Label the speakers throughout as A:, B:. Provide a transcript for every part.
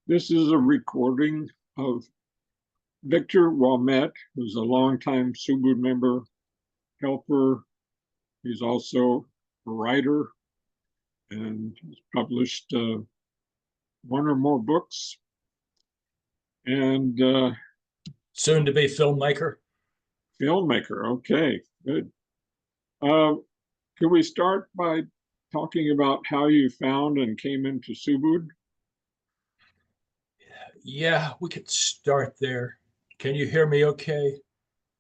A: This is a recording of Victor Wuamett, who's a longtime Subud member, helper. He's also a writer and he's published one or more books. And
B: Soon to be filmmaker.
A: filmmaker. Okay, good. Uh, can we start by talking about how you found and came into Subud?
B: Yeah, we could start there. Can you hear me okay?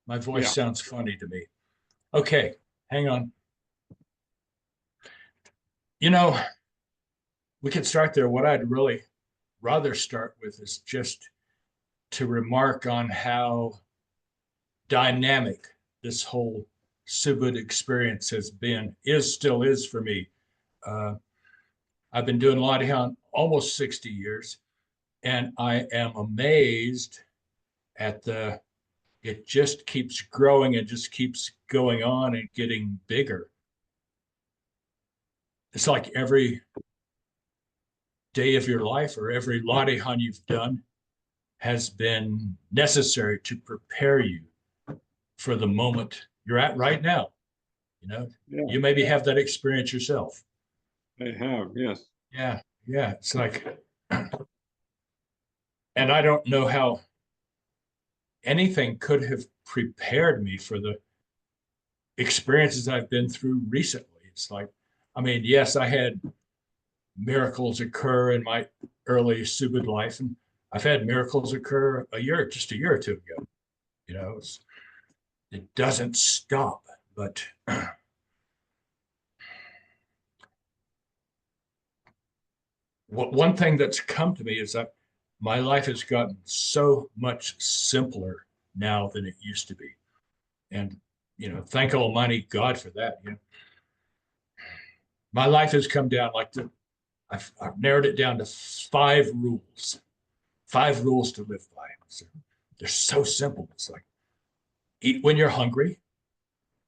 B: My voice
A: Yeah,
B: sounds funny to me. Okay, hang on. You know, we could start there. What I'd really rather start with is just to remark on how dynamic this whole Subud experience has been, still is for me. Uh, I've been doing Ladihan almost 60 years, and I am amazed at it just keeps growing and just keeps going on and getting bigger. It's like every day of your life or every Ladihan you've done has been necessary to prepare you for the moment you're at right now. You know,
A: yeah,
B: you maybe have that experience yourself.
A: I have. Yes.
B: Yeah, yeah. It's like, and I don't know how anything could have prepared me for the experiences I've been through recently. It's like, I mean, yes, I had miracles occur in my early Subud life, and I've had miracles occur just a year or two ago. You know, it doesn't stop. But one thing that's come to me is that my life has gotten so much simpler now than it used to be, and thank Almighty God for that. My life has come down like I've narrowed it down to five rules to live by. So they're so simple. It's like eat when you're hungry,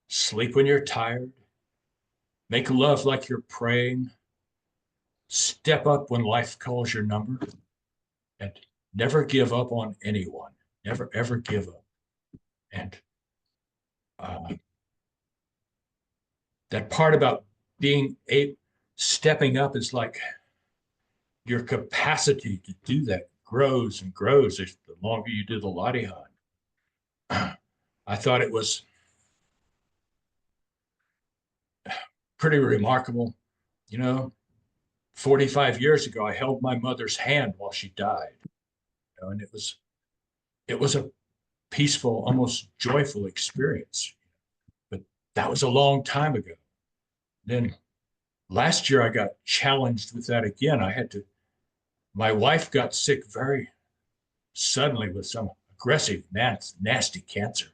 B: sleep when you're tired, make love like you're praying, step up when life calls your number, and never give up on anyone. Never, ever give up. And uh, that part about stepping up is like your capacity to do that grows and grows the longer you do the Latihan. I thought it was pretty remarkable. You know, 45 years ago, I held my mother's hand while she died, and it was a peaceful, almost joyful experience. But that was a long time ago. Then last year, I got challenged with that again. My wife got sick very suddenly with some aggressive, nasty cancer.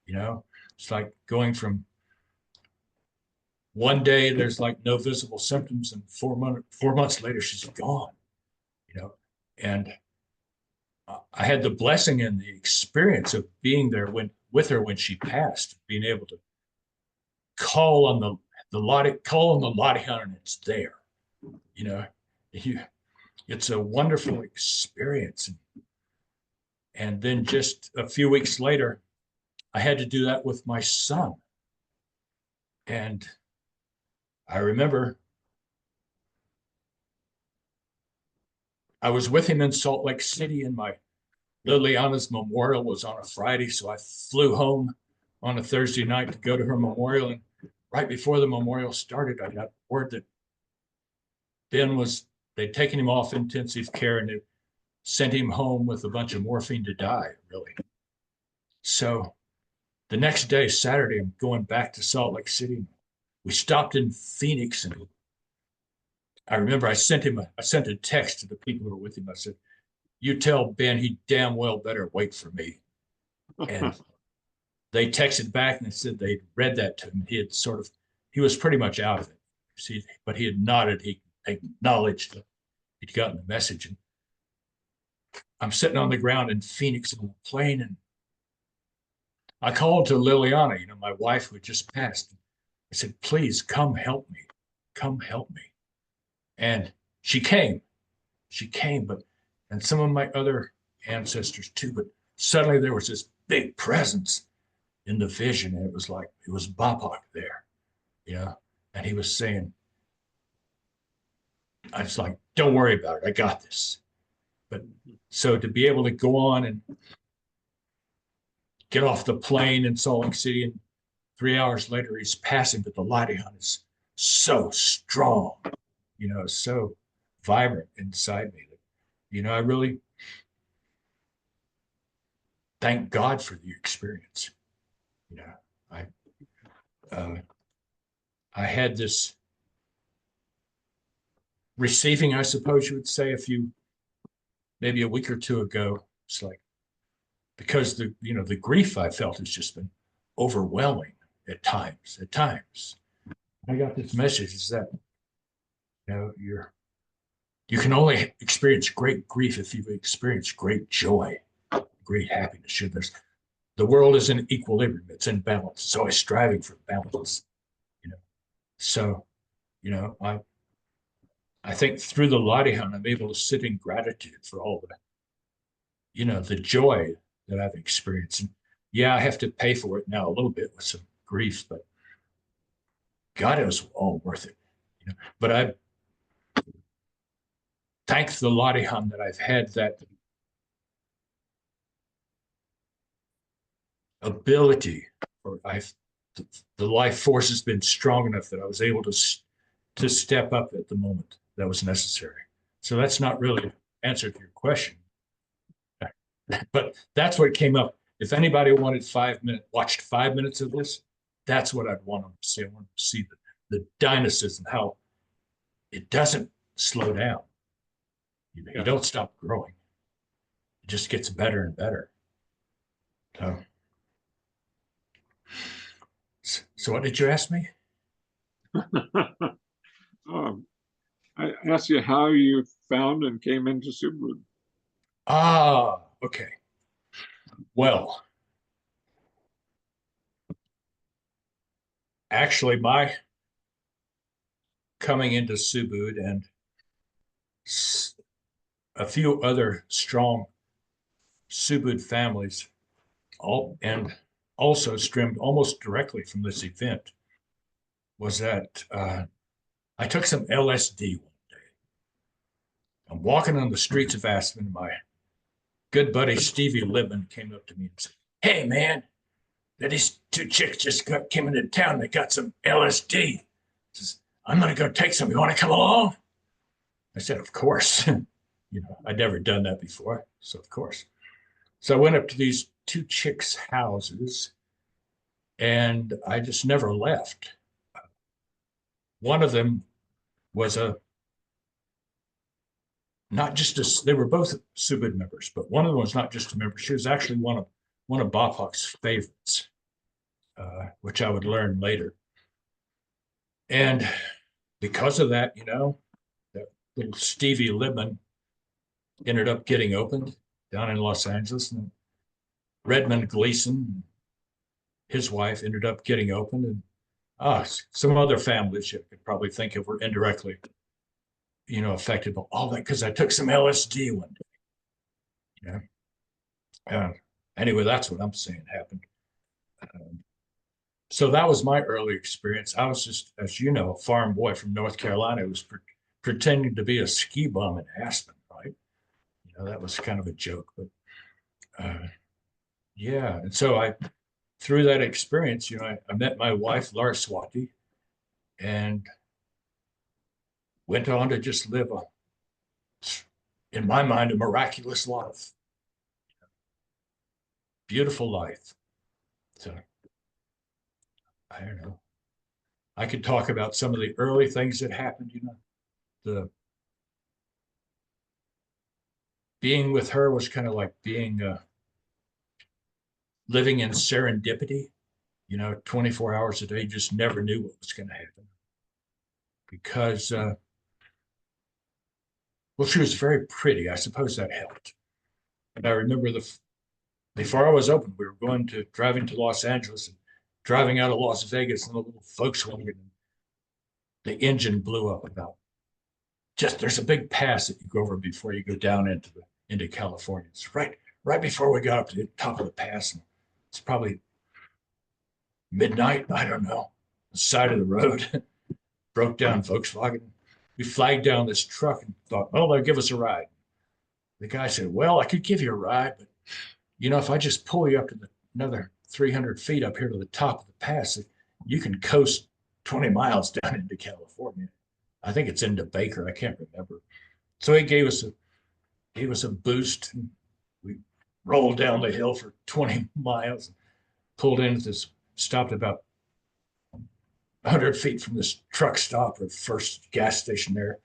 B: You know, it's like going from one day there's like no visible symptoms, and 4 months later she's gone. You know, and I had the blessing and the experience of being there with her when she passed, being able to call on call on the Latihan, and it's there. You know, you, it's a wonderful experience. And then just a few weeks later, I had to do that with my son. And I remember I was with him in Salt Lake City, and my Liliana's memorial was on a Friday. So I flew home on a Thursday night to go to her memorial. And right before the memorial started, I got word that they'd taken him off intensive care and they sent him home with a bunch of morphine to die, really. So the next day, Saturday, I'm going back to Salt Lake City. We stopped in Phoenix, and I remember I sent a text to the people who were with him. I said, "You tell Ben he damn well better wait for me." And they texted back and they said they'd read that to him. He was pretty much out of it. But he had nodded. He acknowledged that he'd gotten the message. And I'm sitting on the ground in Phoenix on the plane, and I called to Liliana, my wife who had just passed. I said, "Please come help me. Come help me." And she came. She came, but and some of my other ancestors too. But suddenly there was this big presence in the vision, and it was like it was Bapak there, you know, and he was saying, I was like, don't worry about it, I got this. But so to be able to go on and get off the plane in Salt Lake City, and 3 hours later he's passing, but the light on is so strong, you know, so vibrant inside me that, you know, I really thank God for the experience. You know, I uh, I had this receiving, I suppose you would say, maybe a week or two ago. It's like, because the grief I felt has just been overwhelming at times. At times, I got this message is that, you know, you can only experience great grief if you've experienced great joy, great happiness. The world is in equilibrium, it's in balance. It's always striving for balance, you know. So, you know, I think through the Ladihan, I'm able to sit in gratitude for all the, you know, the joy that I've experienced. And yeah, I have to pay for it now a little bit with some grief, but God, it was all worth it. You know, but I thank the Ladihan that I've had that ability, or the life force has been strong enough that I was able to step up at the moment that was necessary. So that's not really answer to your question, but that's what came up. If anybody watched 5 minutes of this, that's what I'd want them to see. I want them to see the dynamism, how it doesn't slow down. You don't stop growing. It just gets better and better. So what did you ask me?
A: um, I asked you how you found and came into Subud.
B: Ah, okay. Well, actually, my coming into Subud and a few other strong Subud families, and also stemmed almost directly from this event, was that I took some LSD one day. I'm walking on the streets of Aspen. My good buddy Stevie Libman came up to me and said, "Hey, man, these two chicks just came into town. They got some LSD. Says, I'm going to go take some. You want to come along?" I said, "Of course." You know, I'd never done that before. So, of course. So I went up to these two chicks' houses and I just never left. One of them was not just a, they were both Subud members, but one of them was not just a member. She was actually one of Bapak's favorites, which I would learn later. And because of that, you know, that little Stevie Libman ended up getting opened down in Los Angeles, and Redmond Gleason, his wife, ended up getting opened, and some other families you could probably think of were indirectly, you know, affected by all that because I took some LSD one day. You know, anyway, that's what I'm saying happened. So that was my early experience. I was just, as you know, a farm boy from North Carolina who was pretending to be a ski bum in Aspen, right? You know, that was kind of a joke, but yeah. And so through that experience, you know, I met my wife, Laraswati, and went on to just live in my mind, a miraculous life, beautiful life. So I don't know. I could talk about some of the early things that happened, you know, the being with her was kind of like being living in serendipity, you know, 24 hours a day, just never knew what was going to happen because, well, she was very pretty. I suppose that helped. And I remember before I was open, we were driving to Los Angeles and driving out of Las Vegas in a little Volkswagen. The engine blew up there's a big pass that you go over before you go down into into California. It's right before we got up to the top of the pass. And it's probably midnight. I don't know. The side of the road, broke down Volkswagen. We flagged down this truck and thought, well, they'll give us a ride. The guy said, well, I could give you a ride, but if I just pull you up to another 300 feet up here to the top of the pass, you can coast 20 miles down into California. I think it's into Baker. I can't remember. So he gave us a boost. And we rolled down the hill for 20 miles, pulled in at this, stopped about 100 feet from this truck stop or first gas station there,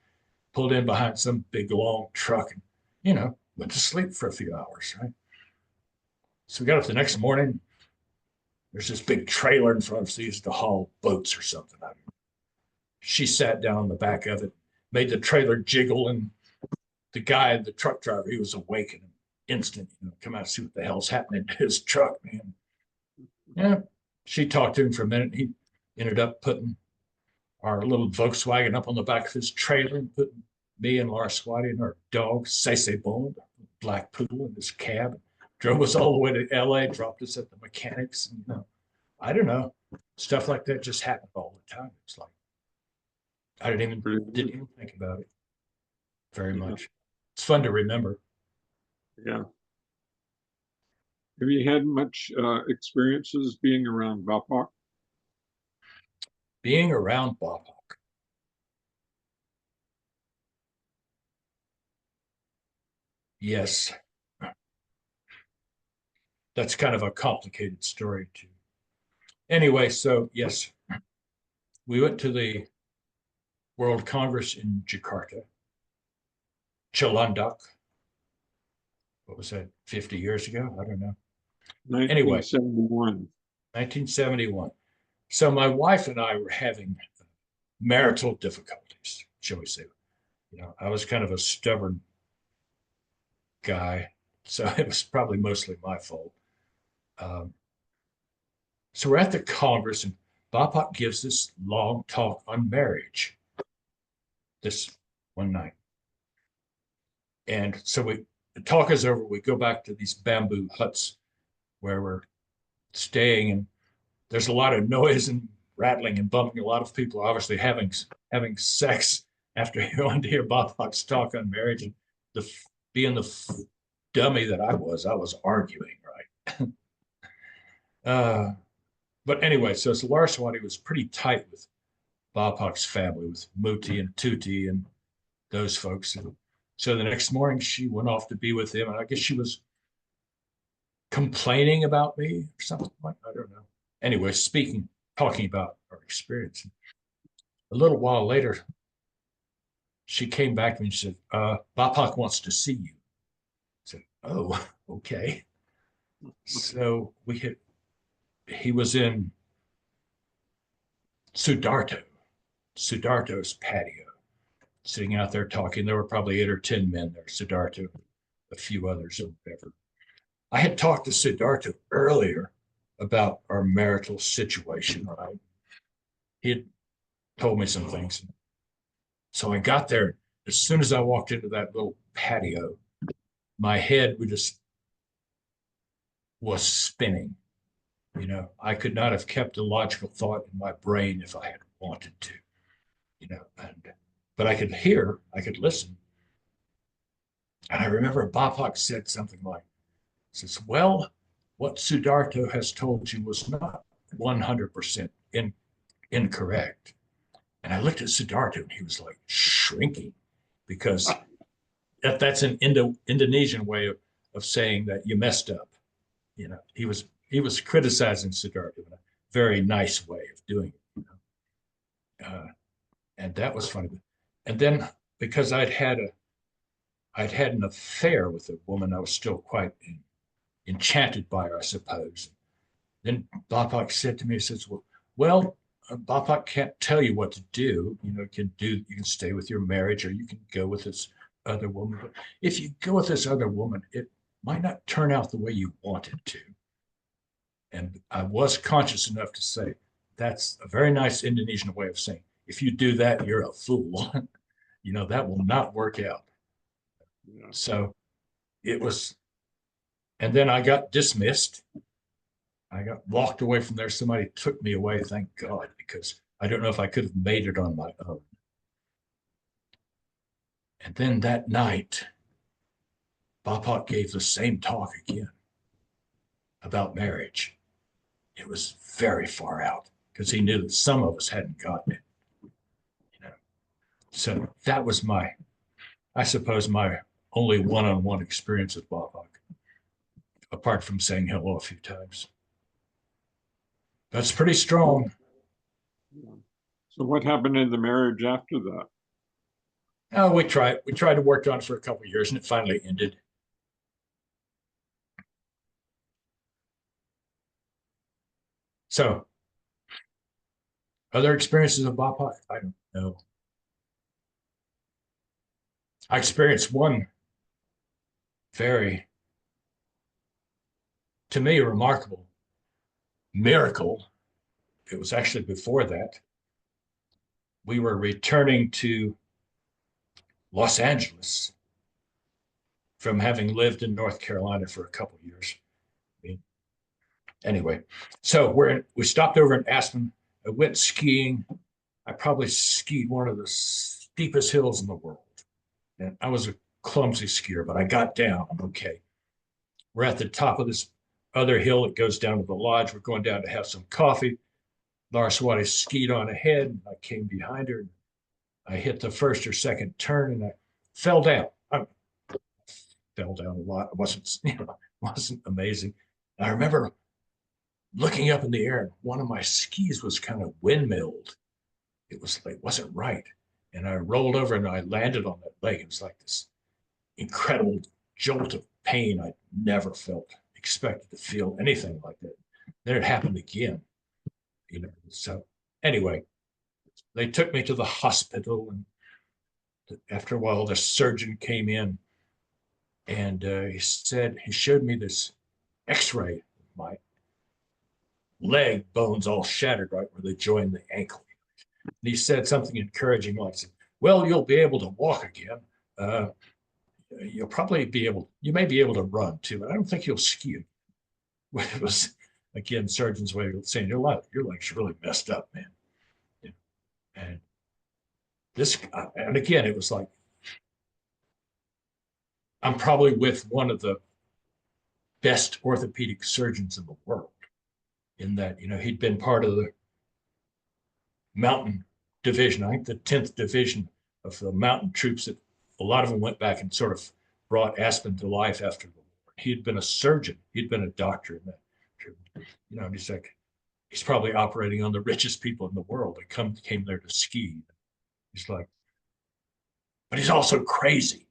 B: pulled in behind some big long truck and, went to sleep for a few hours, right? So we got up the next morning. There's this big trailer in front of us. They used to haul boats or something. She sat down on the back of it, made the trailer jiggle, and the guy, the truck driver, he was awake in an instant. Come out and see what the hell's happening to his truck, man. Yeah, she talked to him for a minute. He ended up putting our little Volkswagen up on the back of his trailer and putting me and Laura Swati and our dog, Cece Bond, black poodle, in his cab. Drove us all the way to LA, dropped us at the mechanics. And, I don't know. Stuff like that just happened all the time. It's like, I didn't even think about it very much. It's fun to remember.
A: Yeah. Have you had much experiences being around Bapak?
B: Being around Bapak. Yes. That's kind of a complicated story too. Anyway, so yes, we went to the World Congress in Jakarta, Cilandak. What was that, 50 years ago? I don't know. Anyway,
A: 1971.
B: 1971. So my wife and I were having marital difficulties, shall we say. I was kind of a stubborn guy, so it was probably mostly my fault. So we're at the Congress, and Bapak gives this long talk on marriage this one night. And so the talk is over. We go back to these bamboo huts where we're staying, and there's a lot of noise and rattling and bumping. A lot of people obviously having sex after going to hear Bapak's talk on marriage. And being the dummy that I was arguing, right? But anyway, so Larswati was pretty tight with Bapak's family, with Muti and Tuti and those folks. And so the next morning she went off to be with him, and I guess she was complaining about me or something like I don't know. Anyway, talking about our experience. A little while later, she came back to me and said, Bapak wants to see you. I said, oh, okay. So he was in Sudarto's patio, sitting out there talking. There were probably 8 or 10 men there, Sudarto, a few others or whatever. I had talked to Siddhartha earlier about our marital situation, right? He had told me some things. So I got there. As soon as I walked into that little patio, my head was spinning. I could not have kept a logical thought in my brain if I had wanted to, but I could listen. And I remember Bapak said something like, says, well, what Sudarto has told you was not 100% incorrect. And I looked at Sudarto and he was like shrinking because that's an Indonesian way of saying that you messed up. He was criticizing Sudarto in a very nice way of doing it. And that was funny. And then because I'd had an affair with a woman, I was still quite enchanted by her, I suppose. Then Bapak said to me, he says, well, Bapak can't tell you what to do. You can stay with your marriage or you can go with this other woman. But if you go with this other woman, it might not turn out the way you want it to. And I was conscious enough to say, that's a very nice Indonesian way of saying, if you do that, you're a fool. That will not work out. Yeah. So it was, and then I got dismissed. I got walked away from there. Somebody took me away, thank God, because I don't know if I could have made it on my own. And then that night, Bapak gave the same talk again about marriage. It was very far out because he knew that some of us hadn't gotten it. You know, so that was my, I suppose, my only one-on-one experience with Bapak, apart from saying hello a few times. That's pretty strong.
A: Yeah. So what happened in the marriage after that?
B: Oh, we tried to work on it for a couple of years, and it finally ended. So, other experiences of BIPOC? I don't know. I experienced one very, to me, remarkable miracle. It was actually before that. We were returning to Los Angeles from having lived in North Carolina for a couple of years. I mean, anyway, so we stopped over in Aspen. I went skiing. I probably skied one of the steepest hills in the world. And I was a clumsy skier, but I got down. I'm okay. We're at the top of this other hill. It goes down to the lodge. We're going down to have some coffee. Laura Swati skied on ahead. And I came behind her. And I hit the first or second turn and I fell down. I fell down a lot. It wasn't, wasn't amazing. And I remember looking up in the air and one of my skis was kind of windmilled. It was like, wasn't right. And I rolled over and I landed on that leg. It was like this incredible jolt of pain I'd never felt, expected to feel anything like that. Then it happened again, So anyway, they took me to the hospital, and after a while, the surgeon came in, and he showed me this X-ray of my leg bones all shattered right where they join the ankle. And he said something encouraging, like, "Well, you'll be able to walk again. Uh, you may be able to run too, but I don't think you'll ski." It was, again, surgeon's way of saying your leg's really messed up, man. And and again, it was like, I'm probably with one of the best orthopedic surgeons in the world, in that, he'd been part of the mountain division, I think the 10th division of the mountain troops, that a lot of them went back and sort of brought Aspen to life after the war. He'd been a surgeon. He'd been a doctor in that troop. And he's like, he's probably operating on the richest people in the world that came there to ski. He's like, but he's also crazy.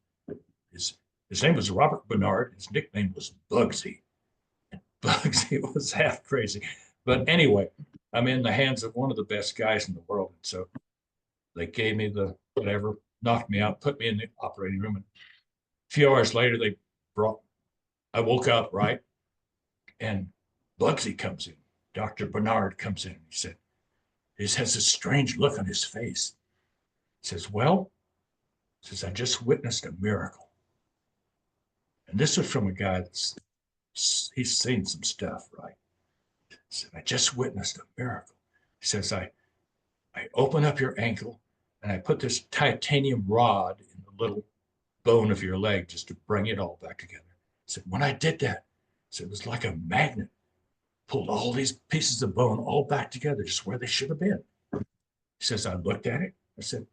B: His, his name was Robert Bernard. His nickname was Bugsy. And Bugsy was half crazy. But anyway, I'm in the hands of one of the best guys in the world. And so they gave me the whatever, knocked me out, put me in the operating room. And a few hours later, I woke up, right? And Bugsy comes in. Dr. Bernard comes in. He has this strange look on his face. He says, "Well," says, "I just witnessed a miracle." And this was from a guy he's seen some stuff, right? He said, "I just witnessed a miracle." He says, I open up your ankle and I put this titanium rod in the little bone of your leg just to bring it all back together. He said, "When I did that," he said, "it was like a magnet, pulled all these pieces of bone all back together, just where they should have been." He says, "I looked at it. I said,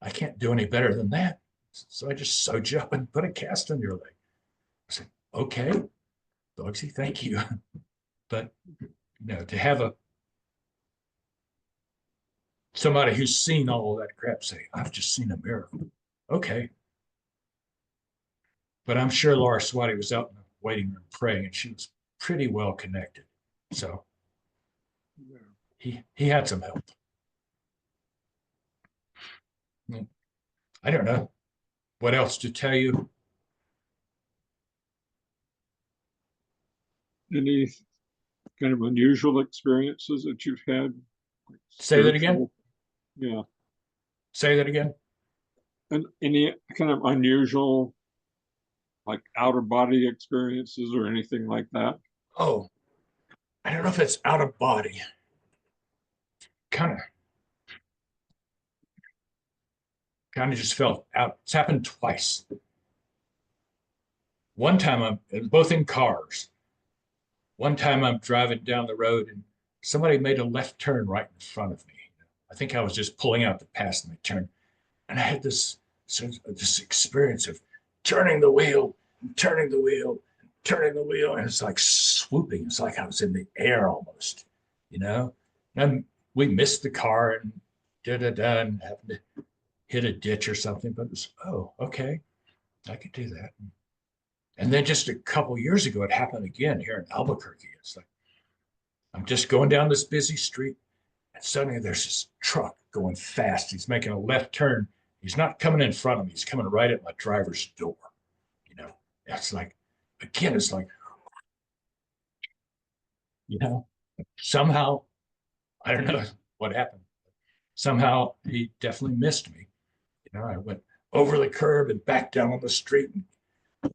B: I can't do any better than that. So I just sewed you up and put a cast on your leg." I said, "Okay, Bugsy, thank you." But to have somebody who's seen all of that crap say, "I've just seen a miracle." Okay. But I'm sure Laura Swati was out in the waiting room praying, and she was pretty well connected. So he had some help. I don't know what else to tell you.
A: Any kind of unusual experiences that you've had? Like
B: Say that again.
A: Yeah.
B: Say that again.
A: And any kind of unusual like out of body experiences or anything like that?
B: Oh, I don't know if it's out of body. Kind of, kind of just felt out. It's happened twice. One time I'm both in cars. One time I'm driving down the road and somebody made a left turn right in front of me. I think I was just pulling out to pass and they turned. And I had this experience of turning the wheel, turning the wheel, turning the wheel, and it's like swooping. It's like I was in the air almost, you know. And we missed the car and and happened to hit a ditch or something. But it was, oh, okay, I could do that. And then just a couple years ago, it happened again here in Albuquerque. It's like I'm just going down this busy street, and suddenly there's this truck going fast. He's making a left turn. He's not coming in front of me. He's coming right at my driver's door. You know, it's like, again, it's like, you know, somehow, I don't know what happened. Somehow he definitely missed me. You know, I went over the curb and back down on the street and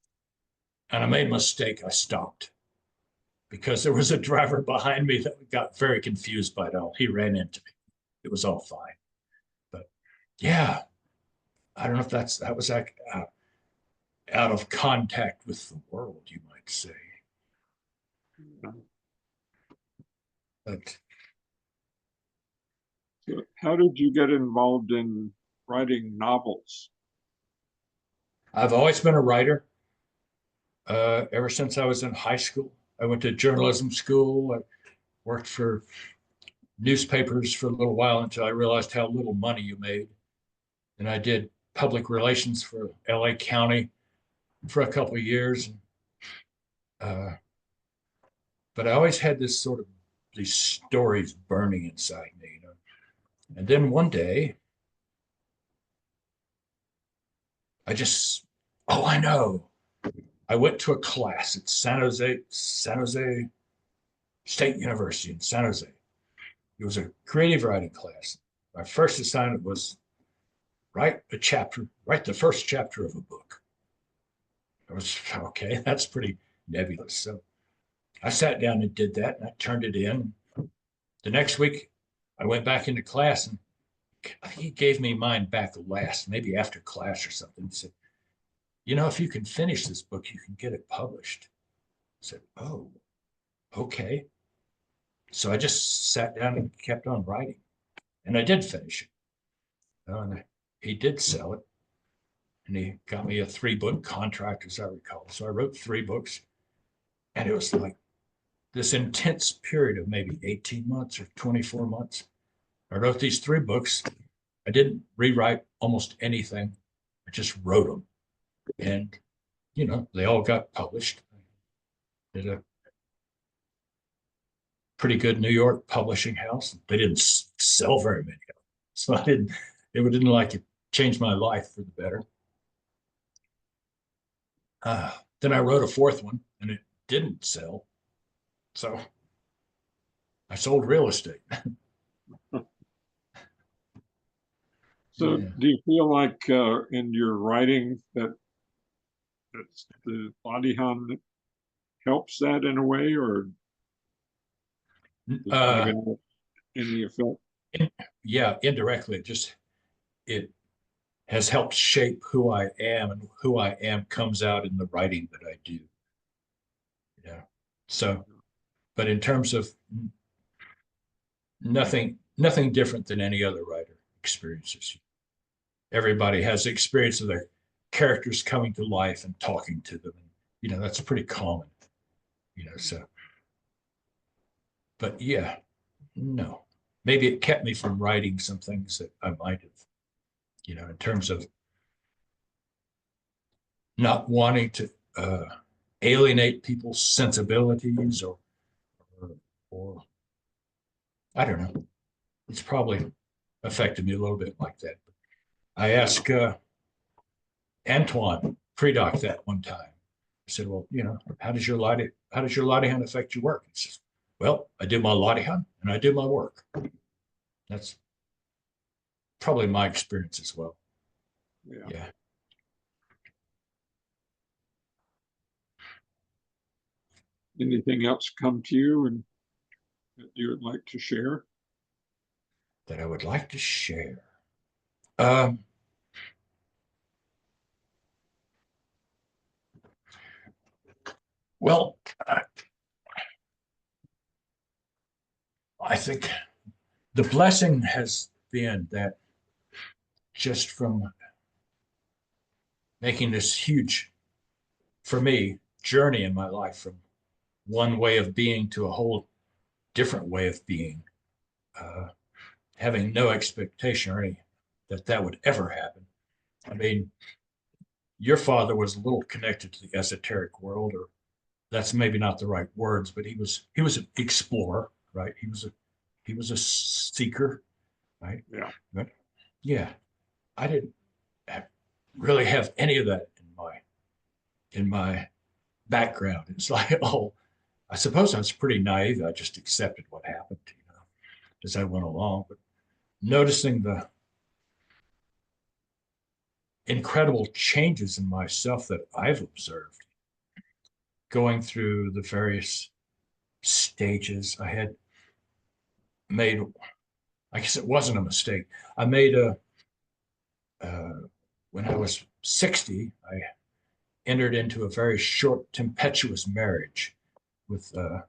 B: I made a mistake. I stopped because there was a driver behind me that got very confused by it all. He ran into me. It was all fine. But yeah, I don't know if that was like out of contact with the world, you might say. But
A: So how did you get involved in writing novels?
B: I've always been a writer ever since I was in high school. I went to journalism school. I worked for newspapers for a little while until I realized how little money you made. And I did public relations for LA County for a couple of years. Uh, but I always had this sort of these stories burning inside me, you know. And then one day, I just, oh, I know. I went to a class at San Jose State University in San Jose. It was a creative writing class. My first assignment was write the first chapter of a book. I was okay, that's pretty nebulous. So I sat down and did that and I turned it in. The next week, I went back into class and he gave me mine back last, maybe after class or something. He said, you know, if you can finish this book, you can get it published. I said, oh, okay. So I just sat down and kept on writing. And I did finish it. And he did sell it. And he got me a 3-book contract, as I recall. So I wrote 3 books. And it was like this intense period of maybe 18 months or 24 months. I wrote these 3 books. I didn't rewrite almost anything. I just wrote them. And, you know, they all got published. I did a pretty good New York publishing house. They didn't sell very many. So it didn't like it changed my life for the better. Then I wrote a 4th one and it didn't sell. So I sold real estate.
A: So
B: Yeah.
A: do you feel like in your writing that the body hand helps that in a way, or does it have
B: Uh,
A: any effect?
B: in, yeah, indirectly, it has helped shape who I am, and who I am comes out in the writing that I do. Yeah. So, but in terms of nothing different than any other writer experiences. Everybody has the experience of their characters coming to life and talking to them. And, you know, that's pretty common, you know, so, but yeah, no, maybe it kept me from writing some things that I might have, you know, in terms of not wanting to alienate people's sensibilities or, or I don't know. It's probably affected me a little bit like that. I asked Antoine Predock that one time. I said, well, you know, how does your Lottie affect your work? He says, well, I do my Lottie and I do my work. That's probably my experience as well.
A: Yeah.
B: Yeah.
A: anything else come to you and that you would like to share?
B: that I would like to share. Um, well, I think the blessing has been that just from making this huge, for me, journey in my life from one way of being to a whole different way of being, uh, having no expectation or any that that would ever happen. I mean, your father was a little connected to the esoteric world, or that's maybe not the right words, but he was an explorer, right? He was a seeker, right?
A: Yeah.
B: But yeah, I didn't have, really have any of that in my background. It's like, oh, I suppose I was pretty naive. I just accepted what happened, as I went along. But noticing the incredible changes in myself that I've observed going through the various stages I had made, I guess it wasn't a mistake. I made uh, when I was 60, I entered into a very short, tempestuous marriage with a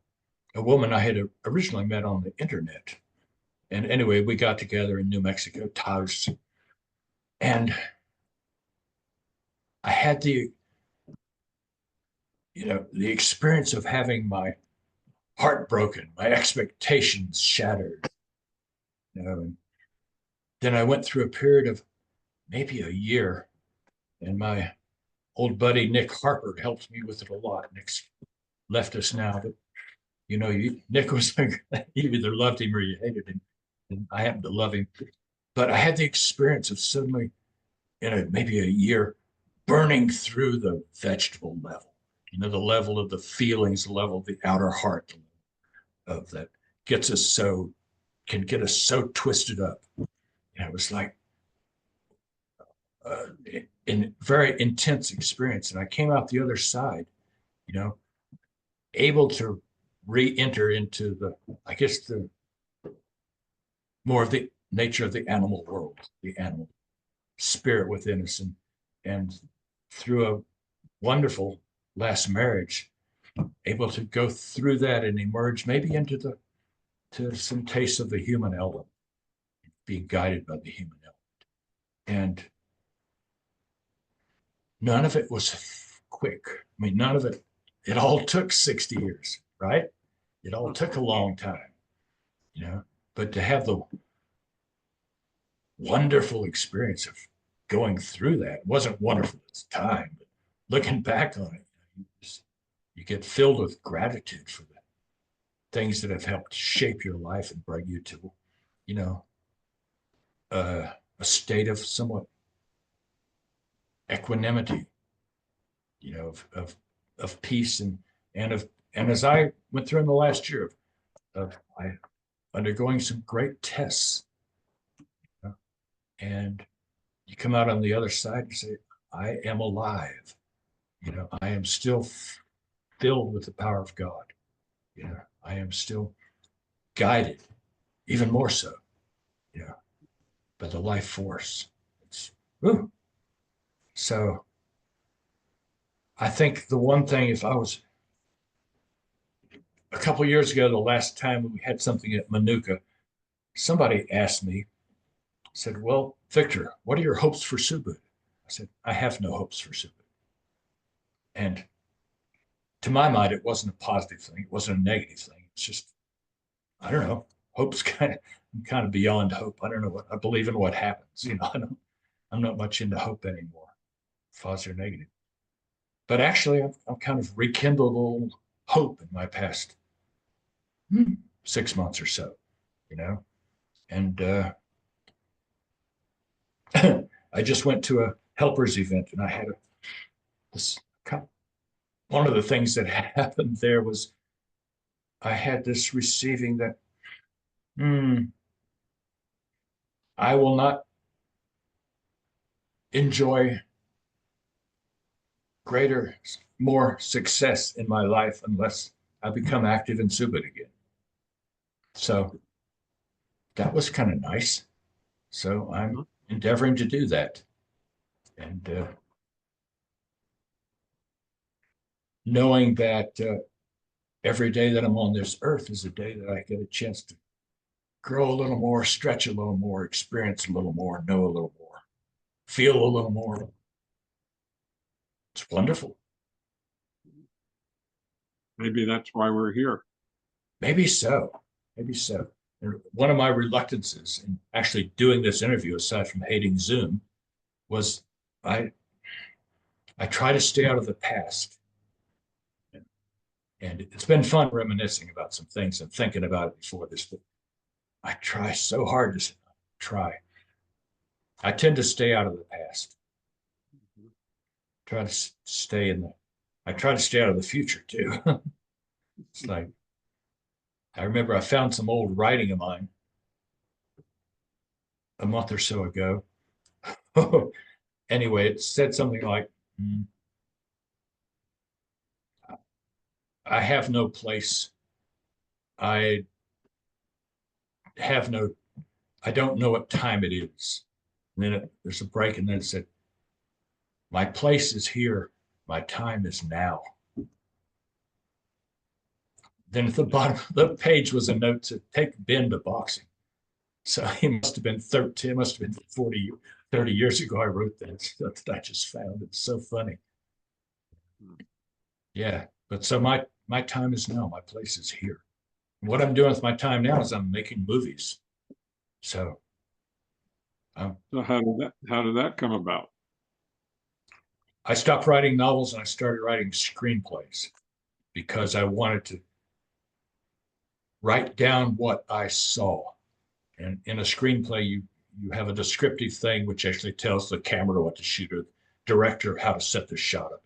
B: woman I had originally met on the internet. And anyway, we got together in New Mexico, Taos, and I had the experience of having my heart broken, my expectations shattered. And then I went through a period of maybe a year, and my old buddy Nick Harper helped me with it a lot. Nick's left us now, but Nick was like, you either loved him or you hated him, and I happened to love him. But I had the experience of suddenly, maybe a year, burning through the vegetable level, the level of the feelings, the level of the outer heart of that gets us so can get us so twisted up. It was like uh, in very intense experience, and I came out the other side, you know, able to re-enter into I guess, the more of the nature of the animal world, the animal spirit within us, and through a wonderful last marriage, able to go through that and emerge maybe into to some taste of the human element, being guided by the human element. And none of it was quick. I mean, none of it all took 60 years, right? It all took a long time, but to have the wonderful experience of going through that, it wasn't wonderful at the time, but looking back on it, you get filled with gratitude for the things that have helped shape your life and bring you to, you know, a state of somewhat equanimity, of peace and as I went through in the last year of I undergoing some great tests, and you come out on the other side and say, I am alive. I am still filled with the power of God. I am still guided, even more so, you know, by the life force. It's, whew. So I think the one thing, if I was a couple of years ago, the last time we had something at Manuka, somebody asked me, said, well, Victor, what are your hopes for Subud? I said, I have no hopes for Subud. And to my mind, it wasn't a positive thing. It wasn't a negative thing. It's just, I don't know. Hope's I'm kind of beyond hope. I don't know what I believe in what happens. I'm not much into hope anymore, positive or negative. But actually, I've kind of rekindled a little hope in my past 6 months or so, you know. And I just went to a helpers event, and I had this one of the things that happened there was I had this receiving that I will not enjoy greater, more success in my life unless I become active in Subud again. So that was kind of nice. So I'm endeavoring to do that. And knowing that every day that I'm on this earth is a day that I get a chance to grow a little more, stretch a little more, experience a little more, know a little more, feel a little more. It's wonderful.
A: Maybe that's why we're here.
B: Maybe so. Maybe so. And one of my reluctances in actually doing this interview, aside from hating Zoom, was I I try to stay out of the past. And it's been fun reminiscing about some things and thinking about it before this, but I try so hard to try. I tend to stay out of the past. Try to stay in the I try to stay out of the future too. It's like I remember I found some old writing of mine a month or so ago. Anyway, it said something like, I have no place. I have no, I don't know what time it is. And then there's a break, and then it said, my place is here. My time is now. Then at the bottom of the page was a note to take Ben to boxing. So he must have been 13, must have been 40, 30 years ago. I wrote that stuff that I just found. It's so funny. Yeah. But so my time is now. My place is here. And what I'm doing with my time now is I'm making movies. So
A: So how did that come about?
B: I stopped writing novels and I started writing screenplays because I wanted to write down what I saw. And in a screenplay, you have a descriptive thing which actually tells the camera what to shoot or the director how to set the shot up.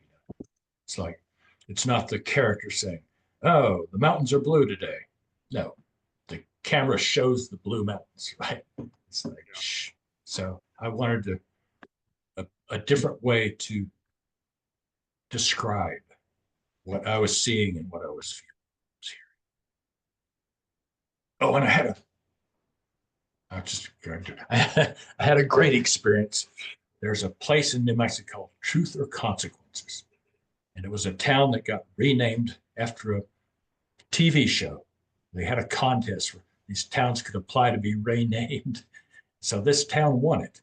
B: It's like it's not the character saying, "Oh, the mountains are blue today." No, the camera shows the blue mountains, right? It's like, shh. So I wanted a different way to describe what I was seeing and what I was feeling. Oh, and I had a great experience. There's a place in New Mexico called Truth or Consequences. And it was a town that got renamed after a TV show. They had a contest where these towns could apply to be renamed. So this town won it.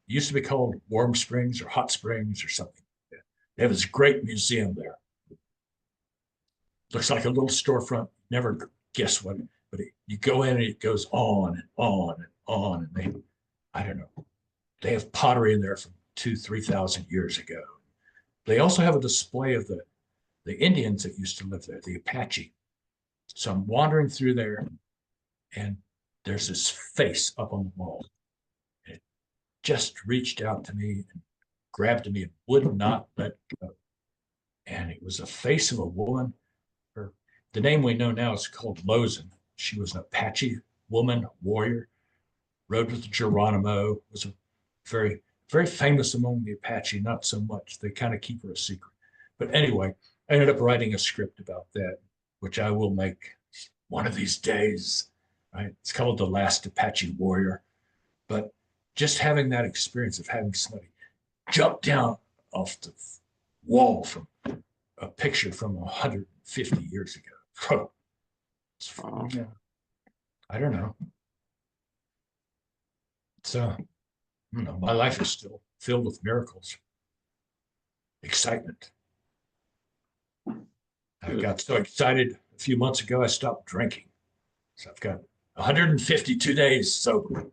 B: It used to be called Warm Springs or Hot Springs or something. They have this great museum there. Looks like a little storefront. Never guess what, but you go in and it goes on and on and on. And I don't know, they have pottery in there from 3,000 years ago. They also have a display of the Indians that used to live there, the Apache. So I'm wandering through there, and there's this face up on the wall. It just reached out to me and grabbed me and would not let go. And it was a face of a woman. The name we know now is called Lozen. She was an Apache woman warrior, rode with Geronimo, was a very, very famous among the Apache, not so much. They kind of keep her a secret. But anyway, I ended up writing a script about that, which I will make one of these days. Right? It's called The Last Apache Warrior. But just having that experience of having somebody jump down off the wall from a picture from 150 years ago. I don't know. So, my life is still filled with miracles, excitement. I got so excited a few months ago, I stopped drinking. So I've got 152 days sober.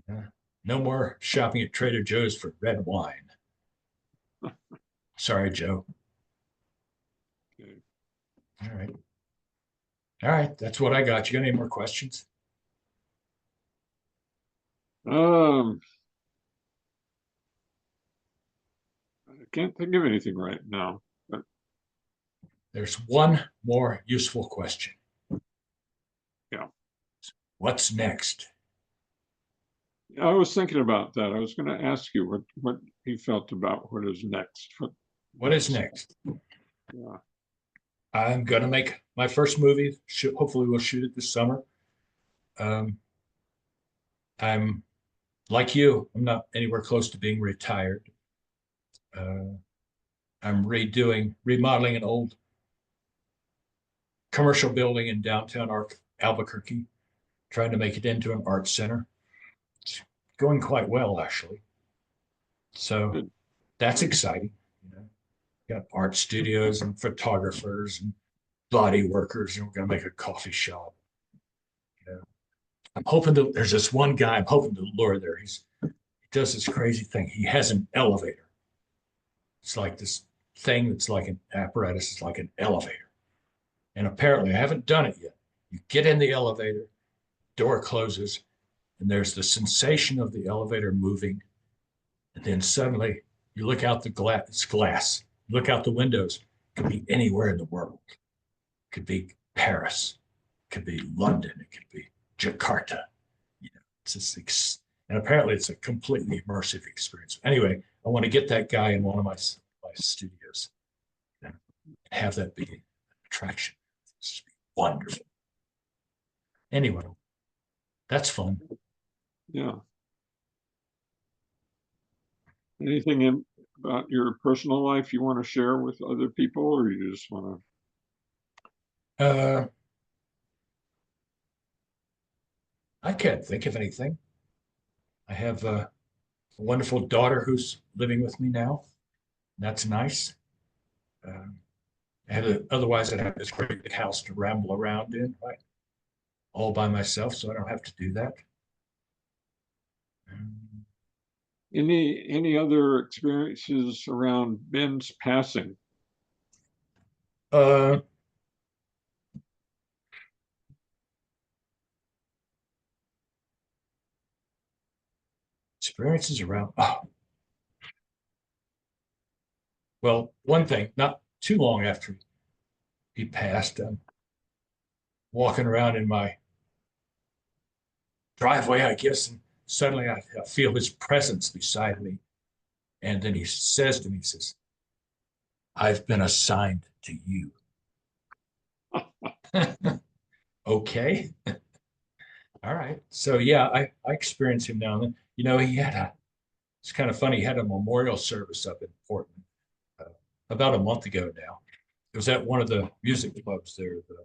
B: Yeah. No more shopping at Trader Joe's for red wine. Sorry, Joe.
A: Okay.
B: All right. All right. That's what I got. You got any more questions?
A: Um, I can't think of anything right now. But
B: There's one more useful question.
A: yeah,
B: What's next?
A: I was thinking about that. I was going to ask you what you felt about what is next.
B: What is next?
A: Yeah.
B: I'm going to make my first movie. Hopefully, we'll shoot it this summer. Um, I'm like you. I'm not anywhere close to being retired. Uh, I'm remodeling an old commercial building in downtown Albuquerque, trying to make it into an art center. It's going quite well, actually. So
A: Good.
B: that's exciting. You know, got art studios and photographers and body workers, and we're going to make a coffee shop. You know, I'm hoping that there's this one guy. I'm hoping to lure there. He does this crazy thing. He has an elevator. It's like this thing that's like an apparatus. It's like an elevator. And apparently, I haven't done it yet. You get in the elevator, door closes, and there's the sensation of the elevator moving. And then suddenly you look out the glass, it's glass. You look out the windows. It could be anywhere in the world. It could be Paris. It could be London. It could be Jakarta. You know, it's just, and apparently it's a completely immersive experience. Anyway, I want to get that guy in one of my studios and have that be an attraction. It's wonderful. Anyway, that's fun.
A: Yeah. Anything about your personal life you want to share with other people, or you just want
B: Uh, I can't think of anything. I have a wonderful daughter who's living with me now. That's nice. Um, otherwise, I'd have this great big house to ramble around in, right? All by myself, so I don't have to do that. Um,
A: any other experiences around Ben's passing?
B: Uh, experiences around. Oh, well, one thing, not too long after he passed, I'm walking around in my driveway, I guess, and suddenly I feel his presence beside me. And then he says to me, he says, I've been assigned to you. Okay. All right. So yeah, I experience him now and then. You know, it's kind of funny, he had a memorial service up in Portland uh, about a month ago now. It was at one of the music clubs there, the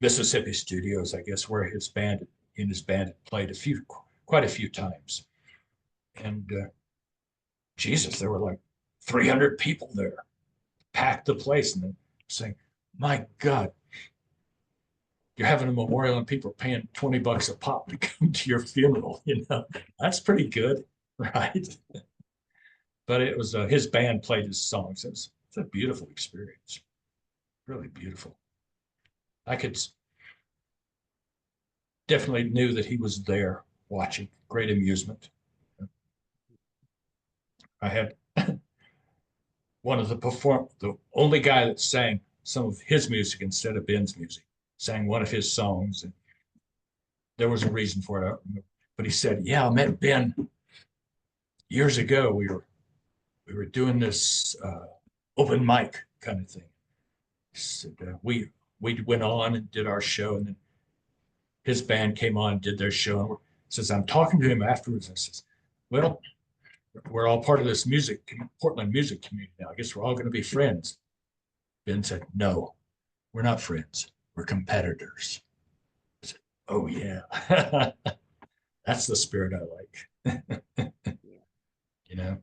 B: Mississippi Studios, I guess, where his band had played quite a few times. And Jesus, there were like 300 people there, packed the place, and then saying, "My God, you're having a memorial and people are paying $20 a pop to come to your funeral." You know, that's pretty good, right? But it was his band played his songs. It's a beautiful experience, really beautiful. I could definitely knew that he was there watching, great amusement. I had the only guy that sang some of his music instead of Ben's music, sang one of his songs, and there was a reason for it. But he said, "Yeah, I met Ben years ago. We were doing this open mic kind of thing." He said, we went on and did our show, and then his band came on and did their show. And says, I'm talking to him afterwards. And says, well, we're all part of this Portland music community now. I guess we're all going to be friends. Ben said, no, we're not friends. We're competitors. I said, oh, yeah. That's the spirit I like, you know?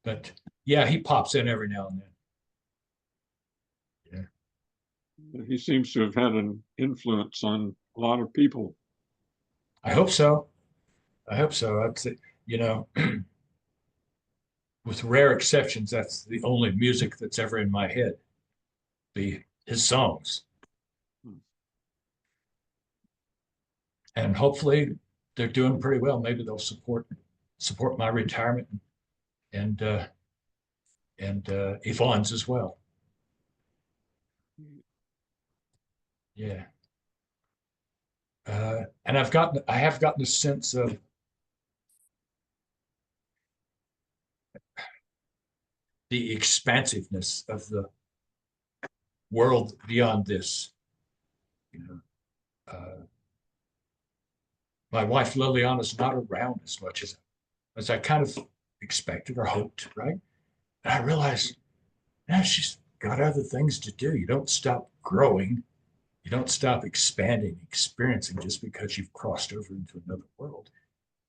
B: But yeah, he pops in every now and then. Yeah.
A: He seems to have had an influence on a lot of people.
B: I hope so. I hope so. You know, with rare exceptions, that's the only music that's ever in my head. His songs, and hopefully they're doing pretty well. Maybe they'll support my retirement and Yvonne's as well. Yeah, and I have gotten a sense of the expansiveness of the world beyond this. You know, my wife Liliana's not around as much as I kind of expected or hoped, right? And I realized, now she's got other things to do. You don't stop growing. You don't stop expanding, experiencing just because you've crossed over into another world.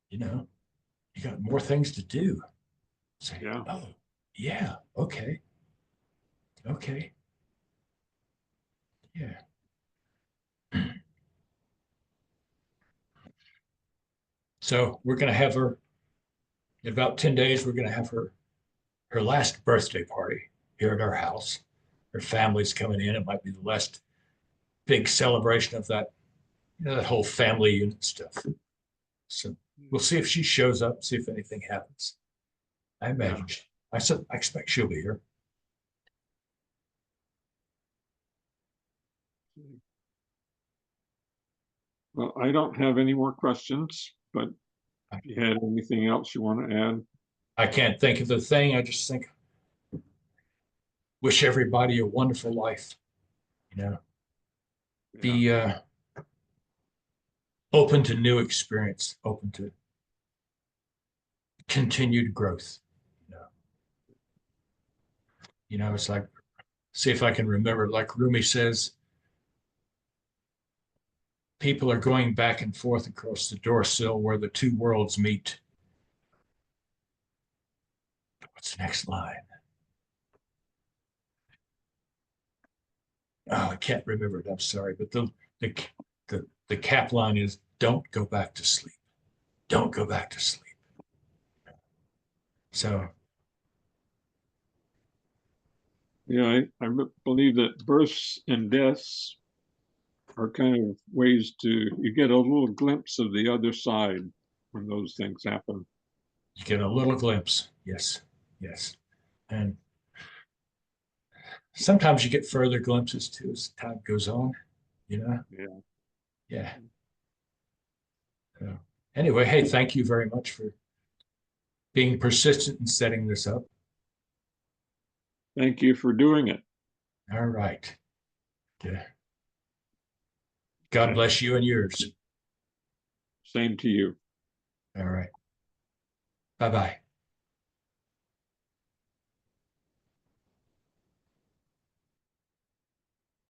B: You know, you got more things to do. Say,
A: Yeah.
B: oh, yeah, okay, okay, yeah. So we're going to have her in about 10 days. We're going to have her last birthday party here at our house. Her family's coming in. It might be the last big celebration of that, that whole family unit stuff. So we'll see if she shows up, see if anything happens. I
A: Yeah.
B: imagine I expect she'll be here.
A: Well, I don't have any more questions, but if you had anything else you want to add?
B: I can't think of the thing. I just think, wish everybody a wonderful life. You know,
A: Yeah.
B: be open to new experience, open to continued growth. You know, it's like, see if I can remember. Like Rumi says, people are going back and forth across the door sill where the two worlds meet. What's the next line? Oh, I can't remember it. I'm sorry, but the the cap line is, "Don't go back to sleep. Don't go back to sleep." So
A: Yeah, believe that births and deaths are kind of ways to, you get a little glimpse of the other side when those things happen.
B: you get a little glimpse. Yes, yes, and sometimes you get further glimpses too as time goes on. You know,
A: Yeah.
B: yeah. So, anyway, hey, thank you very much for being persistent in setting this up.
A: Thank you for doing it.
B: All right. Yeah. God
A: Okay.
B: bless you and yours.
A: Same to you.
B: All right. Bye bye.